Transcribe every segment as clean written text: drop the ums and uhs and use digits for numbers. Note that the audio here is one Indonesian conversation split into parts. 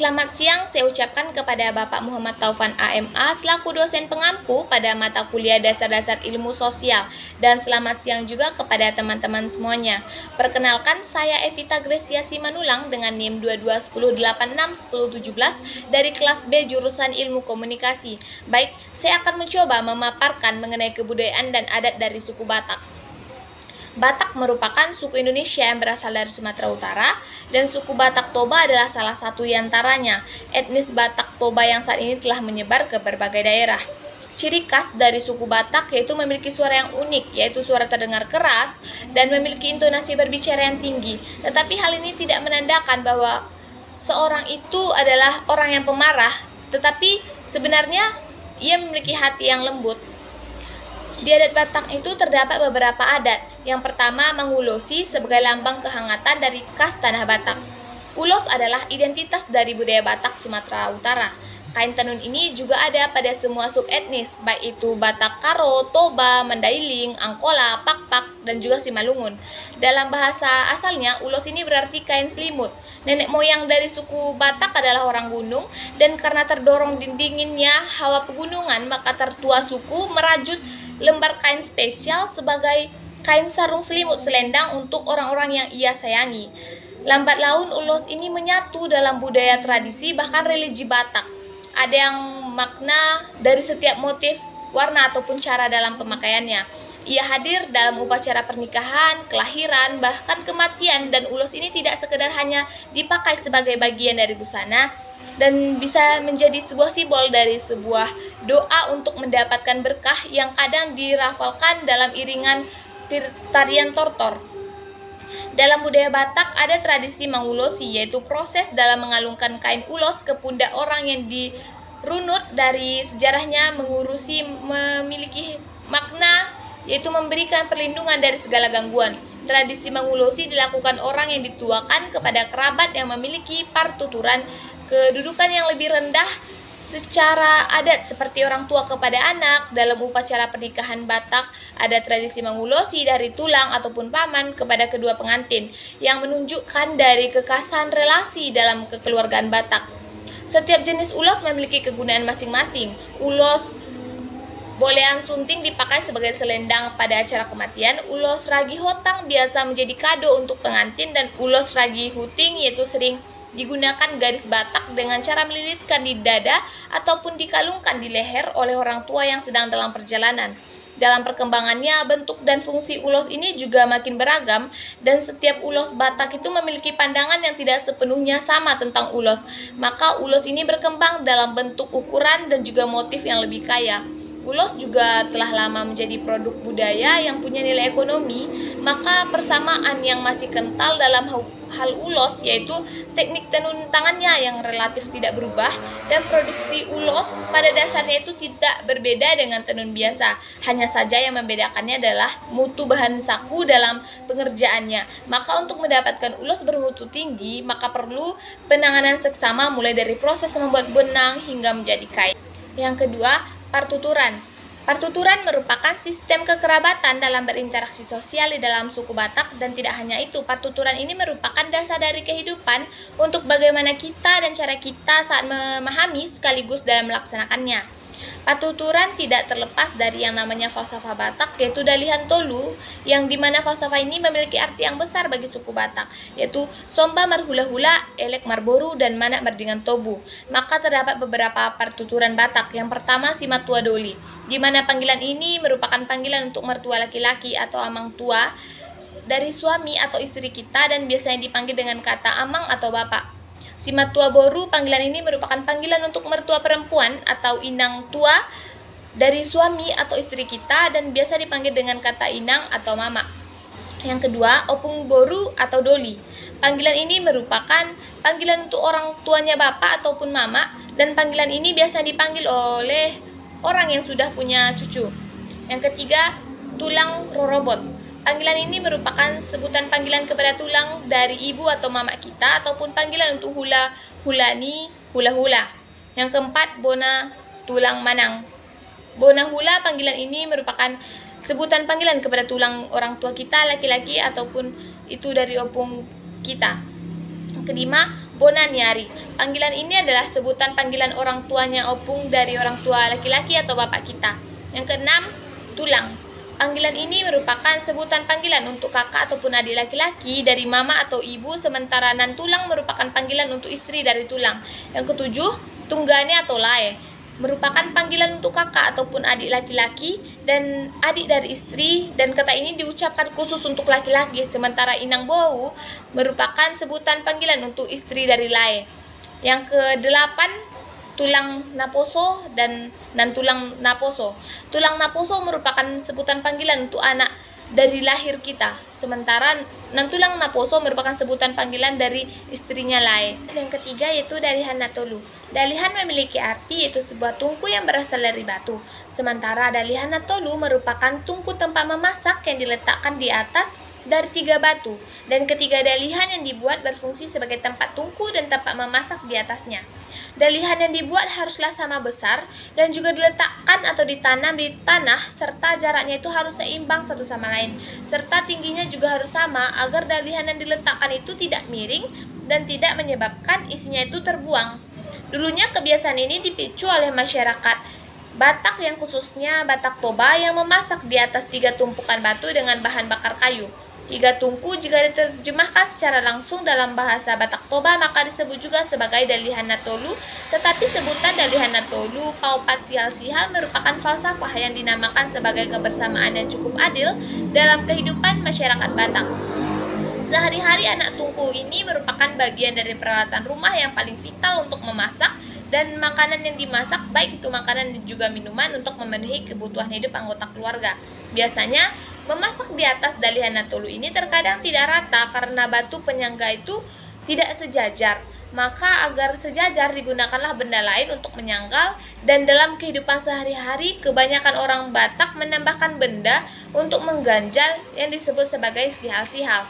Selamat siang, saya ucapkan kepada Bapak Muhammad Taufan AMA selaku dosen pengampu pada mata kuliah Dasar-Dasar Ilmu Sosial, dan selamat siang juga kepada teman-teman semuanya. Perkenalkan, saya Evita Grecia Simanulang dengan NIM 2210861017 dari kelas B jurusan Ilmu Komunikasi. Baik, saya akan mencoba memaparkan mengenai kebudayaan dan adat dari suku Batak. Batak merupakan suku Indonesia yang berasal dari Sumatera Utara, dan suku Batak Toba adalah salah satu di antaranya. Etnis Batak Toba yang saat ini telah menyebar ke berbagai daerah. Ciri khas dari suku Batak yaitu memiliki suara yang unik, yaitu suara terdengar keras dan memiliki intonasi berbicara yang tinggi. Tetapi hal ini tidak menandakan bahwa seorang itu adalah orang yang pemarah, tetapi sebenarnya ia memiliki hati yang lembut. Di adat Batak itu terdapat beberapa adat. Yang pertama, mengulosi sebagai lambang kehangatan dari khas tanah Batak. Ulos adalah identitas dari budaya Batak Sumatera Utara. Kain tenun ini juga ada pada semua subetnis, baik itu Batak Karo, Toba, Mandailing, Angkola, Pakpak, dan juga Simalungun. Dalam bahasa asalnya, ulos ini berarti kain selimut. Nenek moyang dari suku Batak adalah orang gunung, dan karena terdorong dinginnya hawa pegunungan, maka tertua suku merajut lembar kain spesial sebagai kain sarung selimut selendang untuk orang-orang yang ia sayangi. Lambat laun ulos ini menyatu dalam budaya tradisi bahkan religi Batak. Ada yang makna dari setiap motif, warna ataupun cara dalam pemakaiannya. Ia hadir dalam upacara pernikahan, kelahiran, bahkan kematian, dan ulos ini tidak sekedar hanya dipakai sebagai bagian dari busana, dan bisa menjadi sebuah simbol dari sebuah doa untuk mendapatkan berkah yang kadang dirafalkan dalam iringan tarian tortor. Dalam budaya Batak ada tradisi mengulosi, yaitu proses dalam mengalungkan kain ulos ke pundak orang yang dirunut. Dari sejarahnya, mengurusi memiliki makna yaitu memberikan perlindungan dari segala gangguan. Tradisi mengulosi dilakukan orang yang dituakan kepada kerabat yang memiliki partuturan kedudukan yang lebih rendah secara adat, seperti orang tua kepada anak. Dalam upacara pernikahan Batak ada tradisi mengulosi dari tulang ataupun paman kepada kedua pengantin, yang menunjukkan dari kekhasan relasi dalam kekeluargaan Batak. Setiap jenis ulos memiliki kegunaan masing-masing. Ulos bolehan sunting dipakai sebagai selendang pada acara kematian. Ulos ragi hotang biasa menjadi kado untuk pengantin, dan ulos ragi huting yaitu sering digunakan garis Batak dengan cara melilitkan di dada ataupun dikalungkan di leher oleh orang tua yang sedang dalam perjalanan. Dalam perkembangannya, bentuk dan fungsi ulos ini juga makin beragam, dan setiap ulos Batak itu memiliki pandangan yang tidak sepenuhnya sama tentang ulos. Maka ulos ini berkembang dalam bentuk, ukuran, dan juga motif yang lebih kaya. Ulos juga telah lama menjadi produk budaya yang punya nilai ekonomi. Maka persamaan yang masih kental dalam hal ulos yaitu teknik tenun tangannya yang relatif tidak berubah, dan produksi ulos pada dasarnya itu tidak berbeda dengan tenun biasa. Hanya saja yang membedakannya adalah mutu bahan saku dalam pengerjaannya. Maka untuk mendapatkan ulos bermutu tinggi, maka perlu penanganan seksama mulai dari proses membuat benang hingga menjadi kain. Yang kedua, partuturan. Partuturan merupakan sistem kekerabatan dalam berinteraksi sosial di dalam suku Batak, dan tidak hanya itu, partuturan ini merupakan dasar dari kehidupan untuk bagaimana kita dan cara kita saat memahami sekaligus dalam melaksanakannya. Partuturan tidak terlepas dari yang namanya falsafah Batak, yaitu Dalihan Tolu, yang dimana falsafah ini memiliki arti yang besar bagi suku Batak, yaitu Somba Marhula-hula, Elek Marboru, dan Manak Merdingan Tobu. Maka terdapat beberapa partuturan Batak. Yang pertama, Simatua Doli, di mana panggilan ini merupakan panggilan untuk mertua laki-laki atau amang tua dari suami atau istri kita, dan biasanya dipanggil dengan kata amang atau bapak. Simatua Boru, panggilan ini merupakan panggilan untuk mertua perempuan atau inang tua dari suami atau istri kita, dan biasa dipanggil dengan kata inang atau mama. Yang kedua, Opung Boru atau Doli. Panggilan ini merupakan panggilan untuk orang tuanya bapak ataupun mama, dan panggilan ini biasa dipanggil oleh orang yang sudah punya cucu. Yang ketiga, Tulang Rorobot. Panggilan ini merupakan sebutan panggilan kepada tulang dari ibu atau mama kita, ataupun panggilan untuk hulani, hula-hula. Yang keempat, Bona Tulang Manang. Bona hula, panggilan ini merupakan sebutan panggilan kepada tulang orang tua kita laki-laki ataupun itu dari opung kita. Kelima, Bonaniari. Panggilan ini adalah sebutan panggilan orang tuanya opung dari orang tua laki-laki atau bapak kita. Yang keenam, tulang. Panggilan ini merupakan sebutan panggilan untuk kakak ataupun adik laki-laki dari mama atau ibu, sementara nan tulang merupakan panggilan untuk istri dari tulang. Yang ketujuh, tunggane atau lae. Merupakan panggilan untuk kakak ataupun adik laki-laki dan adik dari istri, dan kata ini diucapkan khusus untuk laki-laki, sementara inang bou merupakan sebutan panggilan untuk istri dari lae. Yang kedelapan, tulang naposo dan nan tulang naposo. Tulang naposo merupakan sebutan panggilan untuk anak dari lahir kita, sementara nan tulang naposo merupakan sebutan panggilan dari istrinya lae. Yang ketiga yaitu dalihan natolu. Dalihan memiliki arti yaitu sebuah tungku yang berasal dari batu, sementara dalihan natolu merupakan tungku tempat memasak yang diletakkan di atas dari 3 batu, dan ketiga dalihan yang dibuat berfungsi sebagai tempat tungku dan tempat memasak di atasnya. Dalihan yang dibuat haruslah sama besar dan juga diletakkan atau ditanam di tanah, serta jaraknya itu harus seimbang satu sama lain, serta tingginya juga harus sama agar dalihan yang diletakkan itu tidak miring dan tidak menyebabkan isinya itu terbuang. Dulunya kebiasaan ini dipicu oleh masyarakat Batak yang khususnya Batak Toba yang memasak di atas 3 tumpukan batu dengan bahan bakar kayu. 3 tungku jika diterjemahkan secara langsung dalam bahasa Batak Toba maka disebut juga sebagai dalihan natolu, tetapi sebutan dalihan natolu paupat sihal-sihal merupakan falsafah yang dinamakan sebagai kebersamaan yang cukup adil dalam kehidupan masyarakat Batak. Sehari-hari anak tungku ini merupakan bagian dari peralatan rumah yang paling vital untuk memasak, dan makanan yang dimasak baik itu makanan dan juga minuman untuk memenuhi kebutuhan hidup anggota keluarga. Biasanya memasak di atas dalihan natolu ini terkadang tidak rata karena batu penyangga itu tidak sejajar. Maka agar sejajar digunakanlah benda lain untuk menyanggal, dan dalam kehidupan sehari-hari kebanyakan orang Batak menambahkan benda untuk mengganjal yang disebut sebagai sihal-sihal.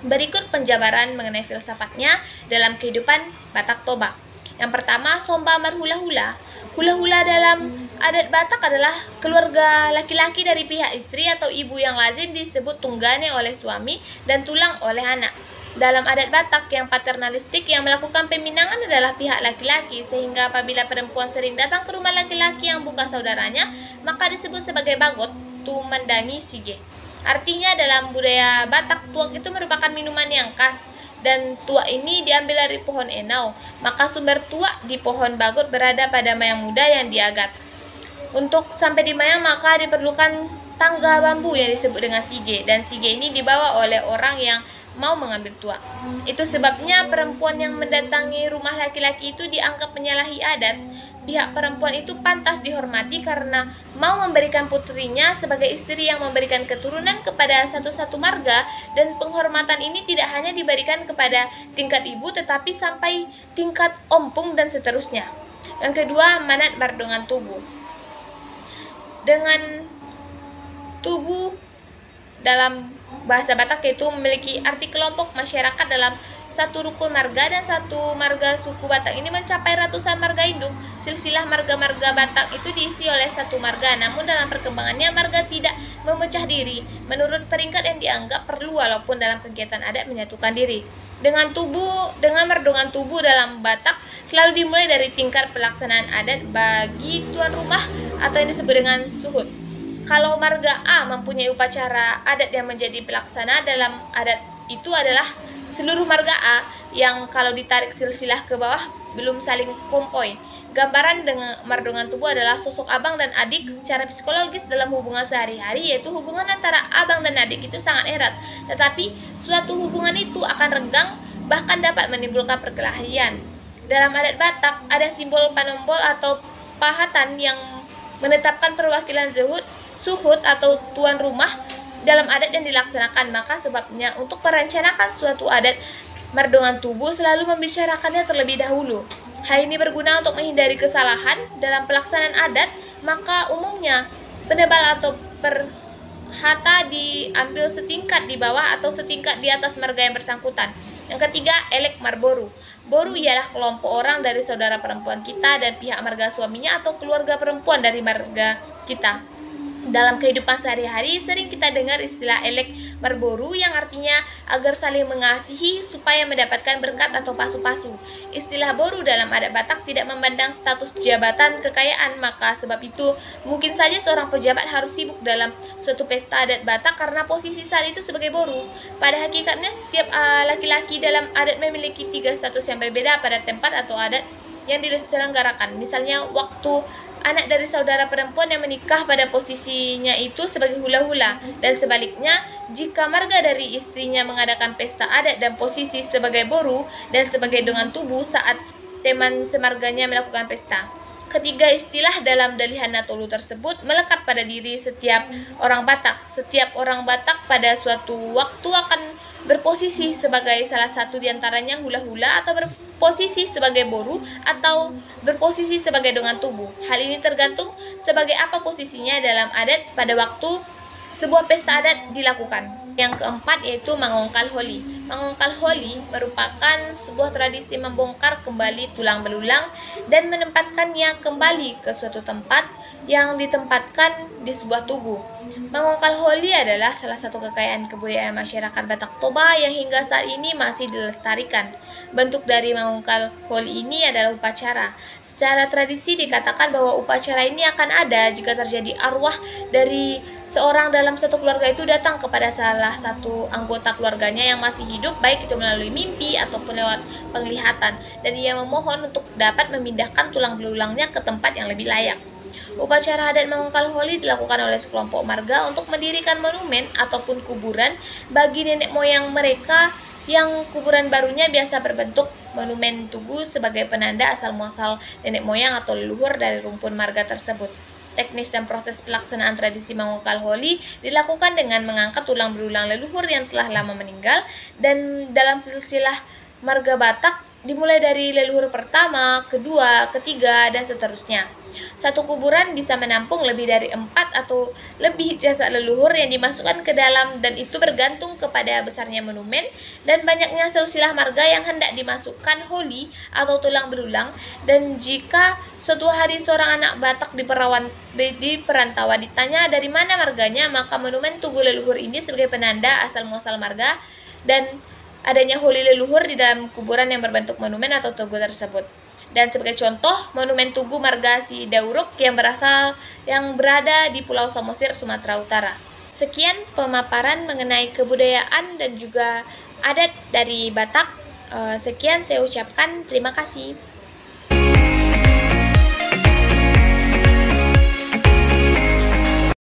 Berikut penjabaran mengenai filsafatnya dalam kehidupan Batak Toba. Yang pertama, somba marhula-hula. Hula-hula dalam adat Batak adalah keluarga laki-laki dari pihak istri atau ibu yang lazim disebut tunggane oleh suami dan tulang oleh anak. Dalam adat Batak yang paternalistik, yang melakukan peminangan adalah pihak laki-laki, sehingga apabila perempuan sering datang ke rumah laki-laki yang bukan saudaranya, maka disebut sebagai bagot, tumandangi sige. Artinya dalam budaya Batak, tuak itu merupakan minuman yang khas, dan tuak ini diambil dari pohon enau, maka sumber tuak di pohon bagot berada pada mayang muda yang diagat. Untuk sampai di mayang maka diperlukan tangga bambu yang disebut dengan sige, dan sige ini dibawa oleh orang yang mau mengambil tuak. Itu sebabnya perempuan yang mendatangi rumah laki-laki itu dianggap menyalahi adat. Pihak perempuan itu pantas dihormati karena mau memberikan putrinya sebagai istri yang memberikan keturunan kepada satu-satu marga, dan penghormatan ini tidak hanya diberikan kepada tingkat ibu tetapi sampai tingkat ompung dan seterusnya. Yang kedua, manat bardongan tubuh. Dengan tubuh dalam bahasa Batak yaitu memiliki arti kelompok masyarakat dalam satu rukun marga, dan satu marga suku Batak ini mencapai ratusan marga induk. Silsilah marga-marga Batak itu diisi oleh satu marga, namun dalam perkembangannya marga tidak memecah diri menurut peringkat yang dianggap perlu walaupun dalam kegiatan adat menyatukan diri. Dengan merdongan tubuh dalam Batak selalu dimulai dari tingkat pelaksanaan adat bagi tuan rumah atau yang disebut dengan suhud. Kalau marga A mempunyai upacara adat yang menjadi pelaksana dalam adat itu adalah seluruh marga A yang kalau ditarik silsilah ke bawah belum saling kumpoi. Gambaran dengan merdongan tubuh adalah sosok abang dan adik secara psikologis dalam hubungan sehari-hari, yaitu hubungan antara abang dan adik itu sangat erat, tetapi suatu hubungan itu akan renggang bahkan dapat menimbulkan perkelahian. Dalam adat Batak ada simbol panombol atau pahatan yang menetapkan perwakilan suhud atau tuan rumah dalam adat yang dilaksanakan. Maka sebabnya untuk merencanakan suatu adat, merdongan tubuh selalu membicarakannya terlebih dahulu. Hal ini berguna untuk menghindari kesalahan dalam pelaksanaan adat. Maka umumnya penebal atau perhata diambil setingkat di bawah atau setingkat di atas marga yang bersangkutan. Yang ketiga, elek marboru. Boru ialah kelompok orang dari saudara perempuan kita dan pihak marga suaminya atau keluarga perempuan dari marga kita. Dalam kehidupan sehari-hari sering kita dengar istilah elek merboru yang artinya agar saling mengasihi supaya mendapatkan berkat atau pasu-pasu. Istilah boru dalam adat Batak tidak memandang status jabatan kekayaan, maka sebab itu mungkin saja seorang pejabat harus sibuk dalam suatu pesta adat Batak karena posisi saat itu sebagai boru. Pada hakikatnya setiap laki-laki dalam adat memiliki 3 status yang berbeda pada tempat atau adat yang diselenggarakan. Misalnya waktu anak dari saudara perempuan yang menikah pada posisinya itu sebagai hula-hula, dan sebaliknya jika marga dari istrinya mengadakan pesta adat dan posisi sebagai boru dan sebagai dengan tubuh saat teman semarganya melakukan pesta. Ketiga istilah dalam Dalihan Natolu tersebut melekat pada diri setiap orang Batak. Setiap orang Batak pada suatu waktu akan berposisi sebagai salah satu diantaranya hula-hula atau berposisi sebagai boru atau berposisi sebagai dongan tubuh. Hal ini tergantung sebagai apa posisinya dalam adat pada waktu sebuah pesta adat dilakukan. Yang keempat yaitu Mangongkal Holi. Mangongkal Holi merupakan sebuah tradisi membongkar kembali tulang belulang dan menempatkannya kembali ke suatu tempat yang ditempatkan di sebuah tubuh. Mangongkal Holi adalah salah satu kekayaan kebudayaan masyarakat Batak Toba yang hingga saat ini masih dilestarikan. Bentuk dari Mangongkal Holi ini adalah upacara. Secara tradisi dikatakan bahwa upacara ini akan ada jika terjadi arwah dari seorang dalam satu keluarga itu datang kepada salah satu anggota keluarganya yang masih hidup, baik itu melalui mimpi ataupun lewat penglihatan, dan ia memohon untuk dapat memindahkan tulang belulangnya ke tempat yang lebih layak. Upacara adat Mangongkal Holi dilakukan oleh sekelompok marga untuk mendirikan monumen ataupun kuburan bagi nenek moyang mereka, yang kuburan barunya biasa berbentuk monumen tugu sebagai penanda asal-muasal nenek moyang atau leluhur dari rumpun marga tersebut. Teknis dan proses pelaksanaan tradisi Mangongkal Holi dilakukan dengan mengangkat tulang belulang leluhur yang telah lama meninggal, dan dalam silsilah marga Batak dimulai dari leluhur pertama, kedua, ketiga, dan seterusnya. Satu kuburan bisa menampung lebih dari 4 atau lebih jasad leluhur yang dimasukkan ke dalam, dan itu bergantung kepada besarnya monumen dan banyaknya silsilah marga yang hendak dimasukkan holi atau tulang belulang. Dan jika suatu hari seorang anak Batak di perantauan ditanya dari mana marganya, maka monumen tugu leluhur ini sebagai penanda asal-muasal marga dan adanya holi leluhur di dalam kuburan yang berbentuk monumen atau tugu tersebut. Dan sebagai contoh, monumen tugu marga Si Dauruk yang berada di Pulau Samosir, Sumatera Utara. Sekian pemaparan mengenai kebudayaan dan juga adat dari Batak. Sekian saya ucapkan terima kasih.